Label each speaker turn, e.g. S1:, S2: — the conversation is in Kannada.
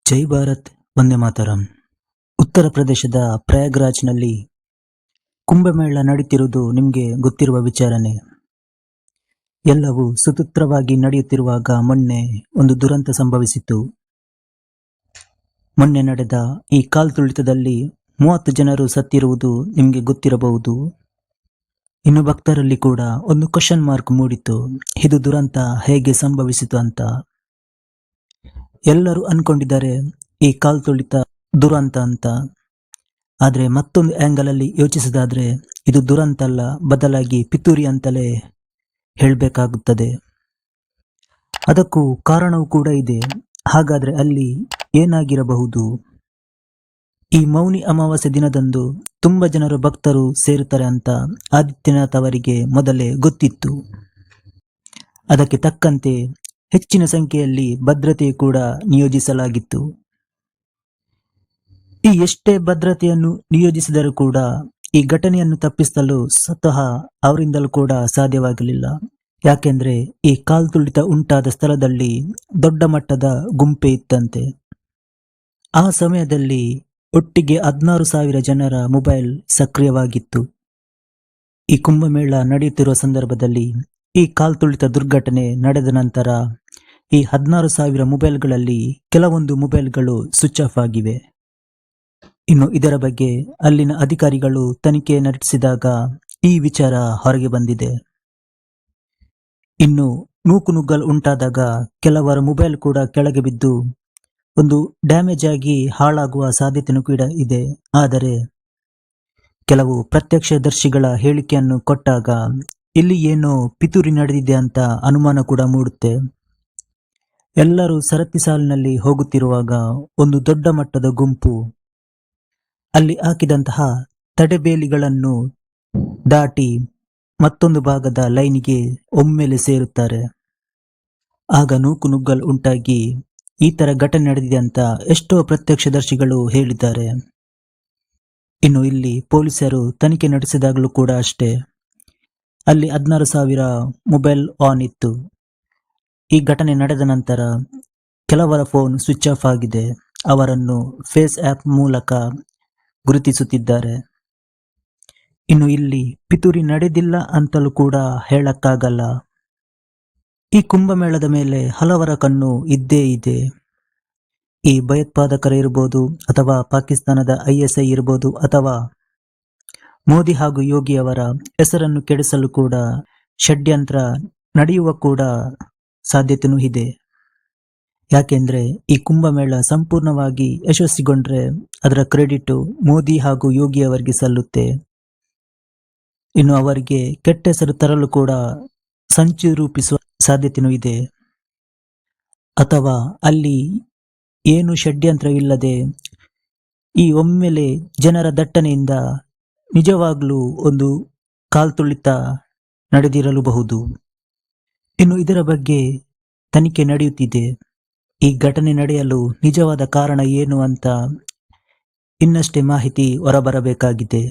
S1: ಜೈ ಭಾರತ್ ವಂದೇ ಮಾತರಂ. ಉತ್ತರ ಪ್ರದೇಶದ ಪ್ರಯಾಗ್ರಾಜ್ನಲ್ಲಿ ಕುಂಭಮೇಳ ನಡೀತಿರುವುದು ನಿಮಗೆ ಗೊತ್ತಿರುವ ವಿಚಾರನೆ. ಎಲ್ಲವೂ ಸುಸೂತ್ರವಾಗಿ ನಡೆಯುತ್ತಿರುವಾಗ ಮೊನ್ನೆ ಒಂದು ದುರಂತ ಸಂಭವಿಸಿತು. ಮೊನ್ನೆ ನಡೆದ ಈ ಕಾಲ್ತುಳಿತದಲ್ಲಿ 30 ಜನರು ಸತ್ತಿರುವುದು ನಿಮಗೆ ಗೊತ್ತಿರಬಹುದು. ಇನ್ನು ಭಕ್ತರಲ್ಲಿ ಕೂಡ ಒಂದು ಕ್ವಶನ್ ಮಾರ್ಕ್ ಮೂಡಿತು, ಇದು ದುರಂತ ಹೇಗೆ ಸಂಭವಿಸಿತು ಅಂತ. ಎಲ್ಲರೂ ಅನ್ಕೊಂಡಿದ್ದಾರೆ ಈ ಕಾಲ್ತುಳಿತ ದುರಂತ ಅಂತ. ಆದ್ರೆ ಮತ್ತೊಂದು ಆಂಗಲ್ ಅಲ್ಲಿ ಯೋಚಿಸಿದಾದ್ರೆ ಇದು ದುರಂತ ಅಲ್ಲ, ಬದಲಾಗಿ ಪಿತೂರಿ ಅಂತಲೇ ಹೇಳಬೇಕಾಗುತ್ತದೆ. ಅದಕ್ಕೂ ಕಾರಣವೂ ಕೂಡ ಇದೆ. ಹಾಗಾದ್ರೆ ಅಲ್ಲಿ ಏನಾಗಿರಬಹುದು? ಈ ಮೌನಿ ಅಮಾವಾಸ್ಯೆ ದಿನದಂದು ತುಂಬಾ ಜನರು ಭಕ್ತರು ಸೇರುತ್ತಾರೆ ಅಂತ ಆದಿತ್ಯನಾಥ್ ಅವರಿಗೆ ಮೊದಲೇ ಗೊತ್ತಿತ್ತು. ಅದಕ್ಕೆ ತಕ್ಕಂತೆ ಹೆಚ್ಚಿನ ಸಂಖ್ಯೆಯಲ್ಲಿ ಭದ್ರತೆ ಕೂಡ ನಿಯೋಜಿಸಲಾಗಿತ್ತು. ಈ ಎಷ್ಟೇ ಭದ್ರತೆಯನ್ನು ನಿಯೋಜಿಸಿದರೂ ಕೂಡ ಈ ಘಟನೆಯನ್ನು ತಪ್ಪಿಸಲು ಸ್ವತಃ ಅವರಿಂದಲೂ ಕೂಡ ಸಾಧ್ಯವಾಗಲಿಲ್ಲ. ಯಾಕೆಂದ್ರೆ ಈ ಕಾಲ್ತುಳಿತ ಉಂಟಾದ ಸ್ಥಳದಲ್ಲಿ ದೊಡ್ಡ ಮಟ್ಟದ ಗುಂಪೆ ಇತ್ತಂತೆ. ಆ ಸಮಯದಲ್ಲಿ ಒಟ್ಟಿಗೆ 16,000 ಜನರ ಮೊಬೈಲ್ ಸಕ್ರಿಯವಾಗಿತ್ತು. ಈ ಕುಂಭಮೇಳ ನಡೆಯುತ್ತಿರುವ ಸಂದರ್ಭದಲ್ಲಿ ಈ ಕಾಲ್ತುಳಿತ ದುರ್ಘಟನೆ ನಡೆದ ನಂತರ ಈ 16,000 ಮೊಬೈಲ್ಗಳಲ್ಲಿ ಕೆಲವೊಂದು ಮೊಬೈಲ್ಗಳು ಸ್ವಿಚ್ ಆಫ್ ಆಗಿವೆ. ಇನ್ನು ಇದರ ಬಗ್ಗೆ ಅಲ್ಲಿನ ಅಧಿಕಾರಿಗಳು ತನಿಖೆ ನಡೆಸಿದಾಗ ಈ ವಿಚಾರ ಹೊರಗೆ ಬಂದಿದೆ. ಇನ್ನು ನೂಕುನುಗ್ಗಲು ಉಂಟಾದಾಗ ಕೆಲವರ ಮೊಬೈಲ್ ಕೂಡ ಕೆಳಗೆ ಬಿದ್ದು ಒಂದು ಡ್ಯಾಮೇಜ್ ಆಗಿ ಹಾಳಾಗುವ ಸಾಧ್ಯತೆಯೂ ಕೂಡ ಇದೆ. ಆದರೆ ಕೆಲವು ಪ್ರತ್ಯಕ್ಷದರ್ಶಿಗಳ ಹೇಳಿಕೆಯನ್ನು ಕೊಟ್ಟಾಗ ಇಲ್ಲಿ ಏನೋ ಪಿತೂರಿ ನಡೆದಿದೆ ಅಂತ ಅನುಮಾನ ಕೂಡ ಮೂಡುತ್ತೆ. ಎಲ್ಲರೂ ಸರತಿ ಸಾಲಿನಲ್ಲಿ ಹೋಗುತ್ತಿರುವಾಗ ಒಂದು ದೊಡ್ಡ ಮಟ್ಟದ ಗುಂಪು ಅಲ್ಲಿ ಹಾಕಿದಂತಹ ತಡೆಬೇಲಿಗಳನ್ನು ದಾಟಿ ಮತ್ತೊಂದು ಭಾಗದ ಲೈನಿಗೆ ಒಮ್ಮೆಲೆ ಸೇರುತ್ತಾರೆ. ಆಗ ನೂಕುನುಗ್ಗಲು ಉಂಟಾಗಿ ಈ ತರ ಘಟನೆ ನಡೆದಿದೆ ಅಂತ ಎಷ್ಟೋ ಪ್ರತ್ಯಕ್ಷದರ್ಶಿಗಳು ಹೇಳಿದ್ದಾರೆ. ಇನ್ನು ಇಲ್ಲಿ ಪೊಲೀಸರು ತನಿಖೆ ನಡೆಸಿದಾಗಲೂ ಕೂಡ ಅಷ್ಟೇ, ಅಲ್ಲಿ 16,000 ಮೊಬೈಲ್ ಆನ್ ಇತ್ತು. ಈ ಘಟನೆ ನಡೆದ ನಂತರ ಕೆಲವರ ಫೋನ್ ಸ್ವಿಚ್ ಆಫ್ ಆಗಿದೆ. ಅವರನ್ನು ಫೇಸ್ ಆ್ಯಪ್ ಮೂಲಕ ಗುರುತಿಸುತ್ತಿದ್ದಾರೆ. ಇನ್ನು ಇಲ್ಲಿ ಪಿತೂರಿ ನಡೆದಿಲ್ಲ ಅಂತಲೂ ಕೂಡ ಹೇಳಕ್ಕಾಗಲ್ಲ. ಈ ಕುಂಭಮೇಳದ ಮೇಲೆ ಹಲವರ ಕಣ್ಣು ಇದ್ದೇ ಇದೆ. ಈ ಭಯೋತ್ಪಾದಕರು ಇರ್ಬೋದು, ಅಥವಾ ಪಾಕಿಸ್ತಾನದ ISI ಇರ್ಬೋದು, ಅಥವಾ ಮೋದಿ ಹಾಗೂ ಯೋಗಿ ಅವರ ಹೆಸರನ್ನು ಕೆಡಿಸಲು ಕೂಡ ಷಡ್ಯಂತ್ರ ನಡೆಯುವ ಕೂಡ ಸಾಧ್ಯತೆಯೂ ಇದೆ. ಯಾಕೆಂದ್ರೆ ಈ ಕುಂಭಮೇಳ ಸಂಪೂರ್ಣವಾಗಿ ಯಶಸ್ವಿಗೊಂಡ್ರೆ ಅದರ ಕ್ರೆಡಿಟ್ ಮೋದಿ ಹಾಗೂ ಯೋಗಿ ಅವರಿಗೆ ಸಲ್ಲುತ್ತೆ. ಇನ್ನು ಅವರಿಗೆ ಕೆಟ್ಟ ಹೆಸರು ತರಲು ಕೂಡ ಸಂಚು ರೂಪಿಸುವ ಸಾಧ್ಯತೆಯೂ ಇದೆ. ಅಥವಾ ಅಲ್ಲಿ ಏನು ಷಡ್ಯಂತ್ರವಿಲ್ಲದೆ ಈ ಒಮ್ಮೆಲೆ ಜನರ ದಟ್ಟಣೆಯಿಂದ ನಿಜವಾಗ್ಲೂ ಒಂದು ಕಾಲ್ತುಳಿತ ನಡೆದಿರಲೂಬಹುದು. ಇನ್ನು ಇದರ ಬಗ್ಗೆ ತನಿಖೆ ನಡೆಯುತ್ತಿದೆ. ಈ ಘಟನೆ ನಡೆಯಲು ನಿಜವಾದ ಕಾರಣ ಏನು ಅಂತ ಇನ್ನಷ್ಟೇ ಮಾಹಿತಿ ಹೊರಬರಬೇಕಾಗಿದೆ.